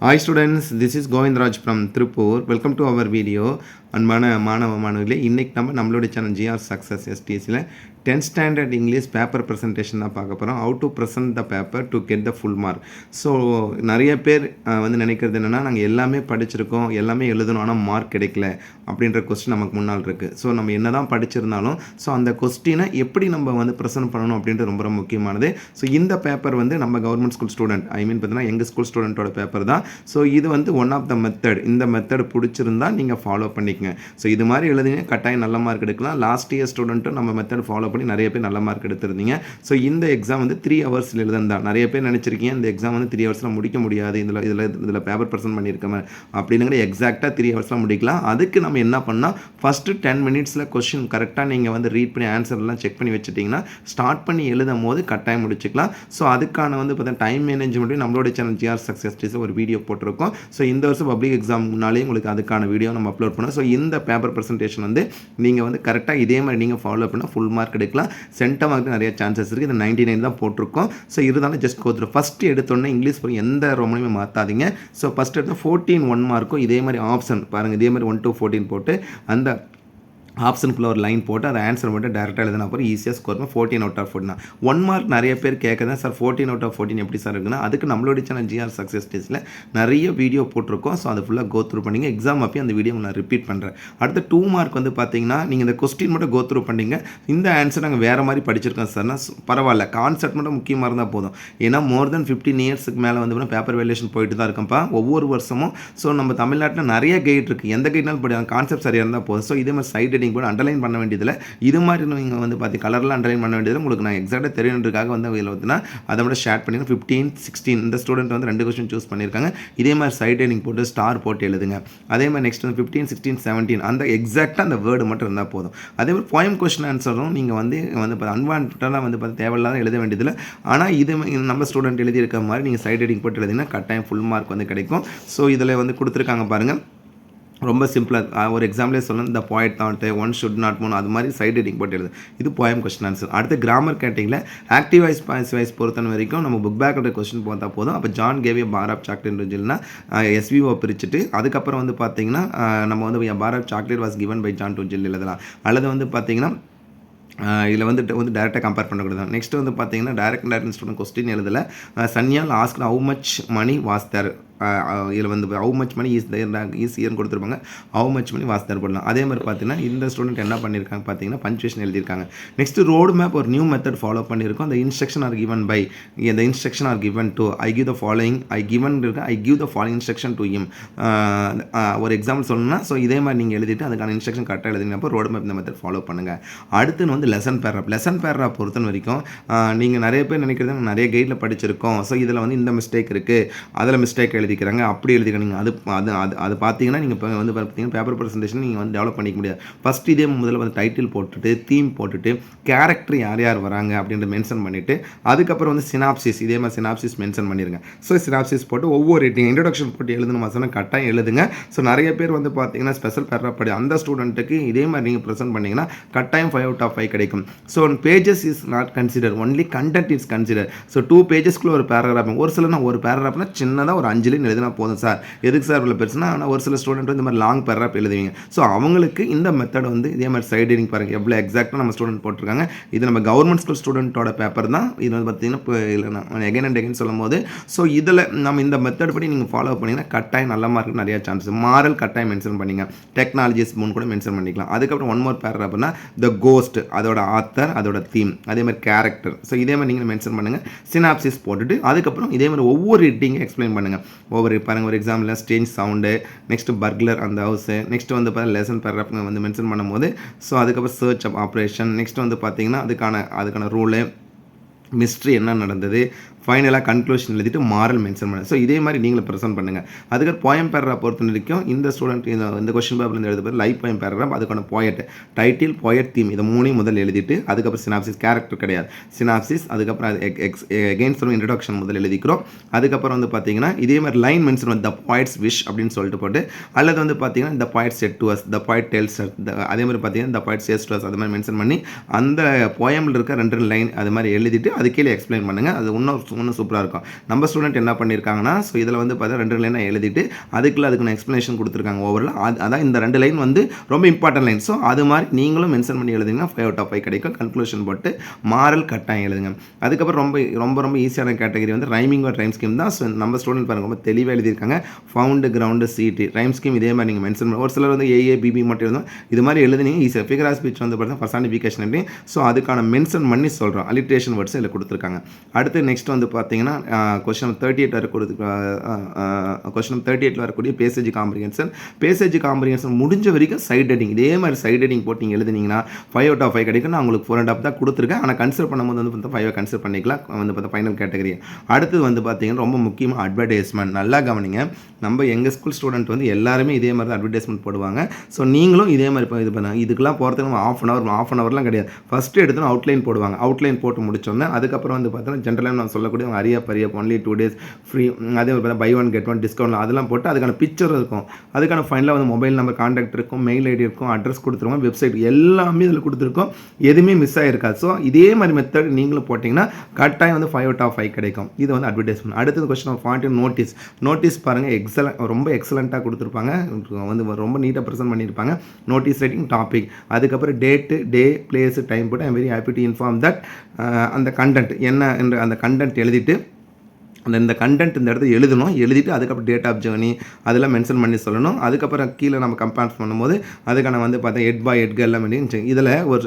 Hi students, this is Govindraj from Tripur. Welcome to our video. அன்பான மாணவ மாணவர்களே, இன்றைக்கி நம்மளோட சேனல் ஜிஆர் சக்ஸஸ் எஸ்டிஎஸ்சியில் 10th standard English paper presentation தான் பார்க்க போகிறோம். How to present the paper to get the full mark. So நிறைய பேர் நினைக்கிறது என்னென்னா, நாங்கள் எல்லாமே படிச்சிருக்கோம், எல்லாமே எழுதணும், ஆனால் மார்க் கிடைக்கல அப்படின்ற கொஸ்டின் நமக்கு முன்னால் இருக்குது. ஸோ நம்ம என்ன தான் படிச்சிருந்தாலும் ஸோ அந்த கொஸ்டினை எப்படி நம்ம ப்ரெசென்ட் பண்ணணும் அப்படின்றது ரொம்ப ரொம்ப முக்கியமானது. ஸோ இந்த பேப்பர் நம்ம கவர்மெண்ட் ஸ்கூல் ஸ்டூடெண்ட், பார்த்தீங்கன்னா எங்கள் ஸ்கூல் ஸ்டூடெண்ட்டோட பேப்பர் தான். ஸோ இது ஒன் ஆஃப் த மெத்தட். இந்த மெத்தட் பிடிச்சிருந்தா நீங்கள் ஃபாலோ பண்ணிக்கங்க. ஸோ இது மாதிரி எழுதிங்க, கட்டாயம் நல்ல மார்க் எடுக்கலாம். லாஸ்ட் இயர் ஸ்டூடெண்ட்டும் நம்ம மெத்தட் ஃபாலோ பண்ணி நிறைய பேர் நல்ல மார்க் எடுத்திருந்தீங்க. ஸோ இந்த எக்ஸாம் 3 hours எழுதுந்தான். நிறைய பேர் நினச்சிருக்கீங்க இந்த எக்ஸாம் 3 hours முடிக்க முடியாது, இதில் பேப்பர் ப்ரெசென்ட் பண்ணியிருக்கோம் அப்படிங்கிற எக்ஸாக்டாக 3 hours முடிக்கலாம். அதுக்கு நம்ம என்ன பண்ணால், ஃபஸ்ட்டு 10 minutes கொஸ்டின் கரெக்டாக நீங்கள் ரீட் பண்ணி ஆன்சர்லாம் செக் பண்ணி வச்சுட்டிங்கன்னா ஸ்டார்ட் பண்ணி எழுதும் போது கட்டாயம் முடிச்சுக்கலாம். ஸோ அதுக்கான பார்த்தீங்கன்னா டைம் மேனேஜ்மெண்ட்டு நம்மளோட சேனல் ஜிஆர் சக்ஸஸ் ஒரு வீடியோ போட்டிருக்கோம். ஸோ இந்த வருஷம் பப்ளிக் எக்ஸாம் முன்னாலே உங்களுக்கு அதுக்கான வீடியோ நம்ம அப்லோட் பண்ணோம். ஸோ இந்த பேப்பர் ப்ரெசன்டேஷன் நீங்கள் கரெக்டாக இதே மாதிரி நீங்கள் ஃபாலோ பண்ணால் ஃபுல் மார்க் எடுக்கலாம். சென்டம் மார்க்கு நிறைய சான்சஸ் இருக்குது. இது 99 தான் போட்டிருக்கோம். ஸோ இருந்தாலும் ஜஸ்ட் கோத்ரூ. ஃபஸ்ட்டு எடுத்தோன்னே இங்கிலீஷ் எந்த ரொம்பவுமே மாற்றாதீங்க. ஸோ ஃபஸ்ட் எடுத்தால் 14 1 மார்க்கும் இதே மாதிரி ஆப்ஷன் பாருங்கள், இதே மாதிரி 1 to 14 போட்டு அந்த ஆப்ஷனுக்குள்ள ஒரு லைன் போட்டு அதை ஆன்சர் மட்டும் டேரெக்டாக எழுதினா அப்புறம் ஈஸியாக ஸ்கோர் பண்ணி 14 out of 14 1 மார்க். நிறைய பேர் கேட்குறேன் சார் 14 out of 14 எப்படி சார் இருக்குன்னா, அதுக்கு நம்மளோட சேனல் ஜிஆர் சக்ஸஸ் டேஸில் நிறைய வீடியோ போட்டிருக்கோம். ஸோ அதை ஃபுல்லாக கோத்ரூ பண்ணிங்க. எக்ஸாம் அப்போ அந்த வீடியோ நான் ரிப்பீட் பண்ணுறேன். அடுத்த 2 மார்க் பார்த்தீங்கன்னா, நீங்கள் இந்த கொஸ்டின் மட்டும் கோத்ரூ பண்ணிங்க. இந்த ஆன்சர் நாங்கள் வேறு மாதிரி படிச்சிருக்கோம் சார்னா பரவாயில்ல, கான்செப்ட் மட்டும் முக்கியமாக இருந்தால் போதும். ஏன்னா மோர் தென் 15 yearsக்கு மேலே பேப்பர் வேல்யூஷன் போயிட்டு தான் இருக்கோம்ப்பா ஒவ்வொரு வருஷமும். ஸோ நம்ம தமிழ்நாட்டில் நிறைய கைட் இருக்குது, எந்த கைட்னாலும் படி கான்செப்ட் சரியாக இருந்தால் போதும். ஸோ இதே மாதிரி சைட் ஹெட்டிங் போட்டு அண்டர்லைன் பண்ண வேண்டியதில்லை. இது மாதிரி நீங்கள் பார்த்து கலரில் அண்டர்லைன் பண்ண வேண்டியதில்லை. உங்களுக்கு நான் எக்ஸாக்டாக தெரியணுன்றதுக்காக இதில் அதை மட்டும் ஷேர் பண்ணி 15 16 இந்த ஸ்டூடெண்ட் 2 கொஸ்டின் சூஸ் பண்ணியிருக்காங்க. இதே மாதிரி சைட் ஹெட்டிங் போட்டு ஸ்டார் போட்டு எழுதுங்க. அதே மாதிரி நெக்ஸ்ட் 15 16 17 அந்த எக்ஸாக்டாக அந்த வேர்டு மட்டும் இருந்தால் போதும். அதே மாதிரி போயம் கொஸ்டின் ஆன்சரும் நீங்கள் அன்வான்டாக பார்த்து தேவையில்லாத எழுத வேண்டியதில்லை. ஆனால் இது நம்ம ஸ்டூடெண்ட் எழுதியிருக்க மாதிரி நீங்கள் சைட் ஹெட்டிங் போட்டு எழுதிங்கன்னா கட்டாயம் ஃபுல் மார்க் கிடைக்கும். ஸோ இதில் கொடுத்துருக்காங்க பாருங்கள், ரொம்ப சிம்பிளாக ஒரு எக்ஸாம்பிளே சொல்லணும். The point that one should not மூணு அது மாதிரி சைட் ஹெட்டிங் போட்டு எழுது. இது போயம் கொஸ்டின் ஆன்சர். அடுத்து கிராமர் கேட்டிங்கில் ஆக்டிவ் வாய்ஸ் பாசிவ் வாய்ஸ் பொறுத்த வரைக்கும் நம்ம புக் பேக்கோட கொஸ்டின் பார்த்தா போதும். அப்போ John gave a bar of chocolate சொல்லினா எஸ்விஓ பிரிச்சுட்டு அதுக்கப்புறம் பார்த்தீங்கன்னா நம்ம bar of chocolate was given by John to சொல்லி எழுதலாம். அல்லது பார்த்தீங்கன்னா இதில் டேரெக்டாக கம்பேர் பண்ணக்கூடாது. நெக்ஸ்ட் பார்த்தீங்கன்னா டைரக்ட் ஸ்டூடெண்ட் கொஸ்டின் எழுதலை. Sanyal ask how much money was there. இதில் ஹவு மச் மணி இஸ் இயர்னு கொடுத்துருப்பாங்க. How much money was there போடலாம். அதே மாதிரி பார்த்தீங்கன்னா இந்த ஸ்டூடெண்ட் என்ன பண்ணியிருக்காங்க பார்த்தீங்கன்னா பஞ்சுவேஷன் எழுதியிருக்காங்க. நெக்ஸ்ட் ரோடு மேப் ஒரு நியூ மெத்தட் ஃபாலோ பண்ணியிருக்கோம். அந்த இன்ஸ்ட்ரக்ஷன் ஆர் கிவன் பை இந்த instruction are given to I give the following I given இருக்கு I give the following instruction to him. ஒரு எக்ஸாம்பிள் சொல்லணும்னா ஸோ இதே மாதிரி நீங்கள் எழுதிட்டு அதுக்கான இன்ஸ்ட்ரக்ஷன் கரெக்டாக எழுதினப்போ ரோடு மேப் இந்த மெத்தட் ஃபாலோ பண்ணுங்கள். அடுத்து லெசன் பேராகிராஃப் பொறுத்த வரைக்கும் நீங்கள் நிறைய பேர் நினைக்கிறது நிறைய கைடில் படிச்சிருக்கோம். ஸோ இதில் இந்த மிஸ்டேக் இருக்குது, அதில் மிஸ்டேக் எழுதிக்கிறாங்க, அப்படி எழுதிக்கிறீங்க. அது பார்த்தீங்கன்னா நீங்கள் இப்போ பார்த்தீங்கன்னா பேப்பர் ப்ரெசன்டேஷன் நீங்கள் டெவலப் பண்ணிக்க முடியாது. ஃபஸ்ட் இதே முதல்ல டைட்டில் போட்டுட்டு தீம் போட்டுட்டு கேரக்டர் யார் யார் வராங்க அப்படின்ற மென்ஷன் பண்ணிவிட்டு அதுக்கப்புறம் சினாப்சிஸ் இதே மாதிரி சினாப்சிஸ் மென்ஷன் பண்ணிடுங்க. ஸோ சினாப்சிஸ் போட்டு ஒவ்வொரு இன்ட்ரோடக்ஷன் போட்டு எழுதணும் சொன்னால் கட்டாயம் எழுதுங்க. ஸோ நிறைய பேர் பார்த்தீங்கன்னா ஸ்பெஷல் பேராகிராஃப் படி அந்த ஸ்டூடெண்ட்டுக்கு இதே மாதிரி நீங்கள் ப்ரெசென்ட் பண்ணிங்கன்னா கட்டாயம் 5 out of 5 கிடைக்கும். So pages is not consider, only content is consider. So 2 pagesக்குள்ள ஒரு பேராகிராஃப், ஒரு சிலனா ஒரு பேராகிராஃப்னா சின்னதாக ஒரு 5 லைன் எழுதினா போதும் சார். எதுக்கு சார் இவ்வளோ பெருசுனா, ஆனால் ஒரு சில ஸ்டூடெண்ட் இந்த மாதிரி லாங் பேராகிராஃப் எழுதுவீங்க. ஸோ அவங்களுக்கு இந்த மெத்தட் இதே மாதிரி சைட் ஹெட்டிங் பாருங்கள் எவ்வளோ எக்ஸாக்டாக நம்ம ஸ்டூடெண்ட் போட்டிருக்காங்க. இது நம்ம கவர்மெண்ட் ஸ்கூல் ஸ்டூடெண்ட்டோட பேப்பர் தான். இது பார்த்தீங்கன்னா இப்போ இல்லை நான் எகைன் அண்ட் எகைன் சொல்லும் போது ஸோ இதில் நம்ம இந்த மெத்தட் படி நீங்கள் ஃபாலோ பண்ணிங்கன்னா கட்டாயம் நல்ல மார்க்கு நிறையா சான்ஸ். மாரல் கட்டாயம் மென்ஷன் பண்ணிங்க, டெக்னாலஜிஸ் மூணு கூட மென்ஷன் பண்ணிக்கலாம். அதுக்கப்புறம் 1 more பேராகிராஃப்னா த கோஸ்ட், அதோட ஆத்தர், அதோட தீம், அதே மாதிரி கேரக்டர். ஸோ இதே மாதிரி நீங்கள் மென்ஷன் பண்ணுங்கள். சினாப்சிஸ் போட்டுட்டு அதுக்கப்புறம் இதே மாதிரி ஒவ்வொரு ரீட்டிங்கும் எக்ஸ்பிளைன் பண்ணுங்கள். பாருங்கள் ஒரு example strange sound, next burglar அந்த house, next lesson paragraph mention பண்ணும்போது ஸோ அதுக்கப்புறம் சர்ச் ஆப்ரேஷன், நெக்ஸ்ட் பார்த்தீங்கன்னா அதுக்கான ரூலு, மிஸ்ட்ரி என்ன நடந்தது, ஃபைனலாக கன்க்ளூஷன் எழுதிட்டு மாரல் மென்ஷன் பண்ண. ஸோ இதே மாதிரி நீங்களும் ப்ரெசென்ட் பண்ணுங்கள். அதுக்கு போயம் பேராகிராஃப் பொறுத்த வரைக்கும் இந்த ஸ்டூடெண்ட் இந்த கொஸ்டின் பேப்பர்லேருந்து எழுத லைஃப் போயம் பேராகிராஃப், அதுக்கான போயட், டைட்டில், போயட், தீம் இதை 3 முதல் எழுதிட்டு அதுக்கப்புறம் சினாப்சிஸ், கேரக்டர் கிடையாது சினாப்சிஸ், அதுக்கப்புறம் எகெயின் சொல்லும் இன்ட்ரோடக்ஷன் முதல் எழுதிக்கிறோம். அதுக்கப்புறம் பார்த்தீங்கன்னா இதே மாதிரி லைன் மென்ஷன் பண்ணி த பாய்ட்ஸ் விஷ் அப்படின்னு சொல்லிட்டு போட்டு, அல்லது பார்த்தீங்கன்னா த பாய்ட் செட் டு அஸ், த பாய்ட் டெல்ஸ், அதே மாதிரி பார்த்தீங்கன்னா த பாய்ட் சேஸ் டு அஸ், அது மாதிரி மென்ஷன் பண்ணி அந்த போயமில் இருக்க 2 லைன் அது மாதிரி எழுதிட்டு அது கீழே எக்ஸ்பிளைன் பண்ணுங்கள். அது இன்னும் இன்னும் சூப்பராக இருக்கும். நம்ம ஸ்டூடெண்ட் என்ன பண்ணியிருக்காங்கன்னா, ஸோ இதில் வந்து பார்த்தீங்கன்னா 2 லைனாக எழுதிட்டு அதுக்குன்னு எக்ஸ்ப்ளனேஷன் கொடுத்துருக்காங்க ஓவரால். அதான் இந்த 2 லைன் வந்து ரொம்ப இம்பார்ட்டன்ட் லைன். ஸோ அது மாதிரி நீங்களும் மென்ஷன் பண்ணி எழுதுங்க, 5/5 கிடைக்கும். கன்க்ளூஷன் போட்டு மாரல் கட்டாயம் எழுதுங்க. அதுக்கப்புறம் ரொம்ப ஈஸியான கேட்டகரி வந்து ரைமிங் ஆர் ரைம் ஸ்கீம் தான். ஸோ நம்ம ஸ்டூடெண்ட் பாருங்க ரொம்ப தெளிவாக எழுதியிருக்காங்க. ஃபவுண்டு, கிரவுண்டு, சிடி, ரைம் ஸ்கீம் இதே மாதிரி நீங்கள் மென்ஷன் பண்ண. ஒரு சிலர் வந்து ஏஏ பிபி மட்டும் எழுதும். இது மாதிரி எழுதுனீங்க ஈஸியாக. ஃபிகர் ஆஃப் ஸ்பீச் வந்து பார்த்தீங்கன்னா பர்சானிஃபிகேஷன் எப்படி, ஸோ அதுக்கான மென்ஷன் பண்ணி சொல்கிறோம். அலிட்ரேஷன் வேர்ட்ஸ் இதில் கொடுத்துருக்காங்க. அடுத்து நெக்ஸ்ட் வந்து பார்த்தீங்கன்னா கொஸ்டின் 38 வரக்கூடிய பேசேஜ் காம்ப்ரிஹென்ஷன் முடிஞ்ச வரைக்கும் சைட் ஹெட்டிங் இதே மாதிரி சைட் ஹெட்டிங் போட்டு நீங்கள் எழுதுனீங்கன்னா 5/5 கிடைக்கும். நான் உங்களுக்கு 4.5 தான் கொடுத்துருக்கேன். ஆனால் கன்சிடர் பண்ணும்போது வந்து பார்த்தா 5 கன்சிடர் பண்ணிக்கலாம் வந்து பார்த்தா ஃபைனல் கேட்டகரி. அடுத்து வந்து பார்த்தீங்கன்னா ரொம்ப முக்கியமாக அட்வர்டைஸ்மெண்ட். நல்லா கவனிங்க, நம்ம எங்கள் ஸ்கூல் ஸ்டூடெண்ட் வந்து எல்லாருமே இதே மாதிரி தான் அட்வர்டைஸ்மெண்ட் போடுவாங்க. ஸோ நீங்களும் இதே மாதிரி இது பண்ணுங்க. இதுக்கெல்லாம் போகிறதுக்கு நம்ம half an hourலாம் கிடையாது. ஃபஸ்ட்டு எடுத்து அவுட்லைன் போடுவாங்க. அவுட்லைன் போட்டு முடிச்சோன்னே அதுக்கப்புறம் வந்து பார்த்தீங்கன்னா ஜென்ரலாக நான் சொல்லக்கூடிய அரியா ஒன்லி 2 days ஃப்ரீ, அதே மாதிரி buy one get one discount அதெல்லாம் போட்டு அதுக்கான பிக்சர் இருக்கும். அதுக்கான ஃபைனலாக வந்து மொபைல் நம்பர், கான்டாக்ட் இருக்கும், மெயில் ஐடி இருக்கும், அட்ரஸ் கொடுத்துருவோம், வெப்சைட் எல்லாமே இதில் கொடுத்துருக்கோம். எதுவுமே மிஸ் ஆகிருக்காது. ஸோ இதே மாதிரி மெத்தட் நீங்களும் போட்டிங்கன்னா கட்டாயம் வந்து 5/5 கிடைக்கும். இது வந்து அட்வர்டைஸ்மெண்ட். அடுத்தது கொஸ்டின் 40 நோட்டீஸ் பாருங்கள். ரொம்ப எக்ஸலண்ட்டாக கொடுத்துருப்பாங்க. வந்து ரொம்ப நீட்டாக ப்ரெசென்ட் பண்ணியிருப்பாங்க. நோட்டீஸ் ரைட்டிங் டாபிக், அதுக்கப்புறம் டேட்டு, டே, பிளேஸ், டைம் போட்டு I'm very happy to inform that அந்த கண்டென்ட் என்ன என்ற அந்த கண்டென்ட் எழுதிட்டு இந்த கண்டென்ட் இந்த இடத்துல எழுதிட்டு அதுக்கப்புறம் டேட் ஆஃப் ஜேர்னி அதெல்லாம் மென்ஷன் பண்ணி சொல்லணும். அதுக்கப்புறம் கீழே நம்ம கம்பேர் பண்ணும்போது அதுக்கான வந்து பார்த்தா எட்கர் எல்லாம் இதில் ஒரு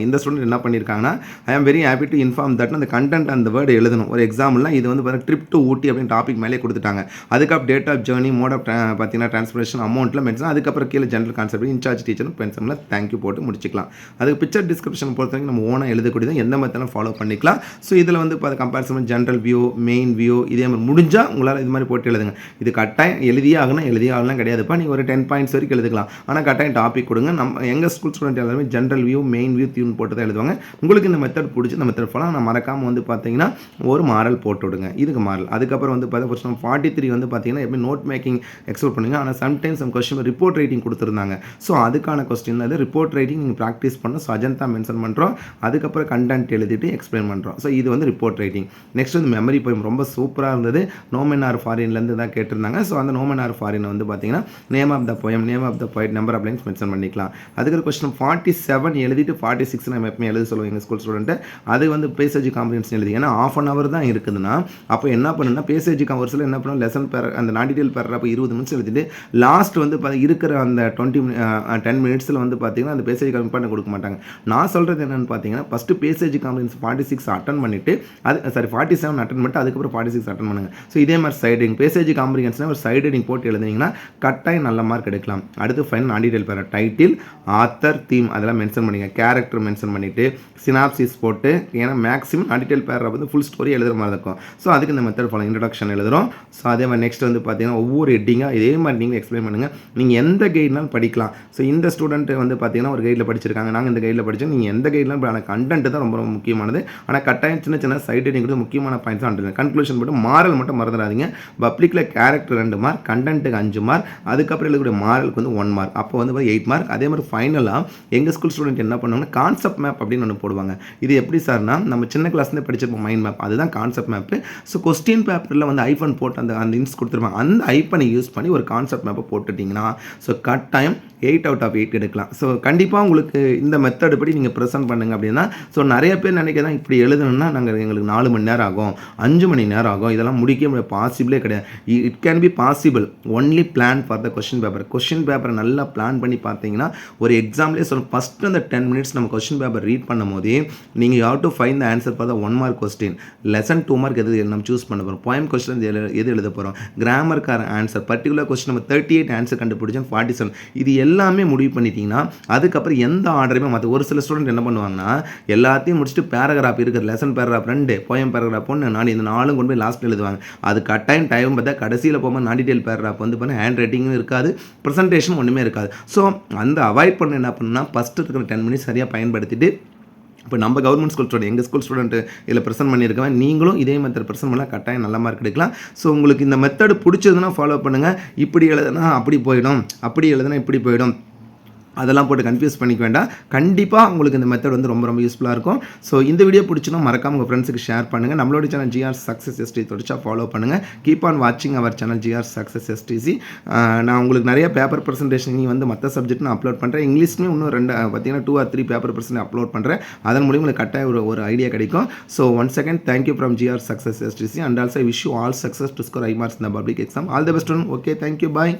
இந்த ஸ்டூடெண்ட் என்ன பண்ணியிருக்காங்கன்னா I am very happy to inform that அந்த கண்டென்ட் அந்த வேர்டு எழுதணும். ஒரு எக்ஸாம்பிள்லாம் இது வந்து பார்த்தா ட்ரிப் டு ஊட்டி அப்படின்னு டாபிக் மேலே கொடுத்துட்டாங்க. அதுக்கப்புறம் date of journey, mode of பார்த்தீங்கன்னா டிரான்ஸ்போர்ட்டேஷன், அமௌண்ட்டில் மென்ஷன், அதுக்கப்புறம் கீழே ஜென்ரல் கான்செப்ட் இன்சார்ஜ் டீச்சர் மென்ஷனில் தேங்க்யூ போட்டு முடிச்சிக்கலாம். அதுக்கு பிக்சர் டிஸ்கிரிப்ஷன் பொறுத்த வரைக்கும் நம்ம ஓனாக எழுதக்கூடியது எந்த மெத்தடும் ஃபாலோ பண்ணிக்கலாம். ஸோ இதில் வந்து பார்த்தா comparison general view, main view இதே மாதிரி முடிஞ்சால் உங்களால் இது மாதிரி போட்டு எழுதுங்க. இது கட்டாயம் எழுதியே ஆகலாம் கிடையாதுப்பா. நீங்கள் ஒரு 10 பாயிண்ட்ஸ் வரைக்கும் எழுதிக்கலாம். ஆனால் கட்டாயம் டாபிக் கொடுங்க. நம்ம எங்கள் ஸ்கூல் ஸ்டூடெண்ட் எல்லாருமே ஜென்ரல் வியூ, மெயின் வியூ, தியூன் போட்டு தான் எழுதுவாங்க. உங்களுக்கு இந்த மெத்தட் பிடிச்சி இந்த மெத்தட் போகலாம். நான் மறக்காமல் வந்து பார்த்தீங்கன்னா ஒரு மாரல் போட்டு விடுங்க. இதுக்கு மாரல். அதுக்கப்புறம் வந்து பார்த்தீங்கன்னா 43 வந்து பார்த்தீங்கன்னா எப்படி நோட் மேக்கிங் எக்ஸ்ப்ளோர் பண்ணுங்க. ஆனால் சம்டைம்ஸ் நம்ம கொஸ்டின் ரிப்போர்ட் ரைட்டிங் கொடுத்துருந்தாங்க. ஸோ அதுக்கான கொஸ்டின் அது ரிப்போர்ட் ரைட்டிங் நீங்கள் ப்ராக்டிஸ் பண்ணணும். ஸோ அஜந்தா மென்ஷன் பண்ணுறோம். அதுக்கப்புறம் கண்டென்ட் எழுதிட்டு எக்ஸ்பிளைன் பண்ணுறோம். ஸோ இது வந்து ரிப்போர்ட் ரைட்டிங். நெக்ஸ்ட் வந்து மெமரி போயம் ரொம்ப சூப்பராக இருந்தது. நோமென் ஆர் ஃபாரின்லேருந்து தான் கேட்டிருந்தாங்க. ஸோ அந்த நோமென் ஆர் ஃபாரின் வந்து பார்த்தீங்கன்னா name of the poem, name of the poet, number of lines mention பண்ணிக்கலாம். அதுக்கு கொஸ்டின் 47 எழுதிட்டு 46 நம்ம எப்பவுமே எழுத சொல்லுவோம் எங்கள் ஸ்கூல் ஸ்டூடெண்ட்டு. அது வந்து பேசேஜ் காம்ப்ரிஹென்ஷன் எழுதி. ஏன்னா ½ an hour தான் இருக்குதுன்னா அப்போ என்ன பண்ணுன்னா பேசேஜ் ஒரு சில என்ன பண்ணுவோம் லெசன் அந்த நான் டீட்டெயில் பேரப்போ 20 நிமிஷம் எழுதிட்டு லாஸ்ட் வந்து இருக்கிற அந்த 10 மினிட்ஸில் வந்து பார்த்தீங்கன்னா அந்த பேசேஜ் இம்பார்ட்டன் கொடுக்க மாட்டாங்க. நான் சொல்கிறது என்னென்னு பார்த்தீங்கன்னா ஃபஸ்ட்டு பேசேஜ் காம்ப்ரிஹென்ஷன் 46 அட்டன் பண்ணிவிட்டு 47 அட்டன் பண்ணிட்டு அதுக்கப்புறம் 46 அட்டன் பண்ணுங்கள். ஸோ இதே மாதிரி சைடிங் பேசேஜ் காம்ப்ரிஹென்ஷன் ஒரு சைட் ஹெட்டிங் போட்டு எழுதினீங்கன்னா கட்டாயம் நல்ல மார்க் எடுக்கலாம். அடுத்து ஃபைனல் நான் டீட்டெயில் பேர டைட்டில், ஆத்தர், தீம் அதெல்லாம் மென்ஷன் பண்ணிங்க. கேரக்டர் மென்ஷன் பண்ணிவிட்டு சினாப்சிஸ் போட்டு, ஏன்னா மேக்ஸிமம் நான் டீட்டெயில் பேர வந்து ஃபுல் ஸ்டோரி எழுதுகிற மாதிரி இருக்கும். ஸோ அதுக்கு இந்த மெத்தட் ஃபாலோ இன்ட்ரடக்ஷன் எழுதுகிறோம். ஸோ அதே மாதிரி நெக்ஸ்ட் வந்து பார்த்தீங்கன்னா ஒவ்வொரு ஹெட்டிங்காக இதே மாதிரி நீங்கள் எக்ஸ்பிளைன் பண்ணுங்கள். நீங்கள் எந்த கைட்னாலும் படிக்கலாம். ஸோ இந்த ஸ்டூடெண்ட் வந்து பார்த்தீங்கன்னா ஒரு கைடில் படிச்சிருக்காங்க, நாங்கள் இந்த கைடில் படித்தோம். நீங்கள் எந்த கைட்லாம் ஆனால் கண்டென்ட் தான் ரொம்ப முக்கியமானது. ஆனால் கட்டாயம் சின்ன சைட் ஹெட்டிங் முக்கியமான பாயிண்ட்ஸ் தான். கன்க்ளூஷன் மட்டும் மாரல் மட்டும் மறந்துடாதீங்க. பப்ளிக்கில் கேரக்டர் 2 மார்க், கண்டென்ட்டுக்கு 5 மார்க், அதுக்கப்புறம் எழுதக்கூடிய மாரலுக்கு வந்து 1 மார்க். அப்போ வந்து 8 மார்க். அதே மாதிரி ஃபைனலாக எங்கள் ஸ்கூல் ஸ்டூடெண்ட் என்ன பண்ணுவாங்கன்னா கான்செப்ட் மேப் அப்படின்னு ஒன்று போடுவாங்க. இது எப்படி சார்னா நம்ம சின்ன கிளாஸ்லேருந்து படிச்சிருப்போம் மைண்ட் மேப், அதுதான் கான்செப்ட் மேப்பு. ஸோ கொஸ்டின் பேப்பரில் வந்து ஐஃபன் போட்டு அந்த இன்ஸ் கொடுத்துருப்பாங்க. அந்த ஐஃபனை யூஸ் பண்ணி ஒரு கான்செப்ட் மேப்பை போட்டுட்டிங்கன்னா ஸோ கட்டாயம் 8/8 எடுக்கலாம். ஸோ கண்டிப்பாக உங்களுக்கு இந்த மெத்தட் படி நீங்கள் ப்ரெசென்ட் பண்ணுங்க அப்படின்னா ஸோ நிறைய பேர் நினைக்கிறதான் இப்படி எழுதணும்னா எங்களுக்கு 4 மணி நேரம் ஆகும், 5 மணி நேரம் ஆகும், இதெல்லாம் முடிக்க முடியாது, பாசிபிளே கிடையாது. It can be possible only plan for the question paper. Question பேப்பரை நல்லா பிளான் பண்ணி பார்த்தீங்கன்னா ஒரு எக்ஸாம்லேயே சொல்லும் ஃபஸ்ட்டு அந்த 10 மினிட்ஸ் நம்ம கொஸ்டின் பேப்பர் ரீட் பண்ணும் போதே நீங்கள் you have to find the answer for the 1 mark question. Lesson 2 mark எது நம்ம சூஸ் பண்ண போகிறோம், போயம் கொஸ்டின் எது எழுத போகிறோம், கிராமருக்கான ஆன்சர், பர்டிகுலர் கொஸ்டின் நம்ம 38 ஆன்சர் கண்டுபிடிச்சோம், 47 இது எல்லாமே முடிவு பண்ணிட்டீங்கன்னா அதுக்கப்புறம் எந்த ஆர்டருமே மற்ற ஒரு சில ஸ்டூடெண்ட் என்ன பண்ணுவாங்கன்னா எல்லாத்தையும் முடிச்சுட்டு பேராகிராஃப் இருக்குது, லெசன் பேராகிராஃப் 2, போயம் பேராகிராஃப் 1, நான் இந்த 4 கொண்டு போய் லாஸ்ட்டில் எழுதுவாங்க. அது கட்டாயம் டைம் பார்த்தா கடைசியில் போகும்போது நான் டீட்டெயில் பேராகிராஃப் வந்து பண்ண ஹேண்ட் ரைட்டிங்கும் இருக்காது, ப்ரெசன்டேஷன் ஒன்றுமே இருக்காது. ஸோ அந்த அவாய்ட் பண்ண என்ன பண்ணால் ஃபஸ்ட்டு இருக்கிற 10 மினிட்ஸ் சரியாக பயன்படுத்திட்டு இப்போ நம்ம கவர்மெண்ட் ஸ்கூல் ஸ்டூடெண்ட் எங்கள் ஸ்கூல் ஸ்டூடெண்ட் இதில் ப்ரெசென்ட் பண்ணியிருக்கேன். நீங்களும் இதே மெத்தட் ப்ரெசென்ட் பண்ணால் கட்டாயம் நல்ல மார்க் எடுக்கலாம். ஸோ உங்களுக்கு இந்த மெத்தட் பிடிச்சதுன்னா ஃபாலோ பண்ணுங்கள். இப்படி எழுதுனா அப்படி போயிடும், அப்படி எழுதுனா இப்படி போயிடும், அதெல்லாம் போட்டு கன்ஃபியூஸ் பண்ணிக்க வேண்டாம். கண்டிப்பாக உங்களுக்கு இந்த மெத்தட் வந்து ரொம்ப ரொம்ப யூஸ்ஃபுல்லாக இருக்கும். ஸோ இந்த வீடியோ பிடிச்சுன்னா மறக்காம உங்கள் ஃப்ரெண்ட்ஸுக்கு ஷேர் பண்ணுங்கள். நம்மளோட சேனல் ஜிஆர் சக்ஸஸ் எஸ்டி தொடர்ச்சியாக ஃபாலோ பண்ணுங்கள். கீப் ஆன் வாட்சிங் our channel GR success STC. நான் உங்களுக்கு நிறைய பேப்பர் ப்ரெசன்டேஷன் வந்து மற்ற சப்ஜெக்ட் நான் அப்லோட் பண்ணுறேன். இங்கிலீஷ்மே இன்னும் பார்த்தீங்கன்னா 2 or 3 பேப்பர் ப்ரெசன்ட் அப்லோட் பண்ணுறேன். அதன் மூலியம் உங்களுக்கு கட்டாய ஒரு ஐடியா கிடைக்கும். So once again thank you from GR success STC and also wish you all success to score high marks in the public exam. All the best. Okay, thank you. Bye.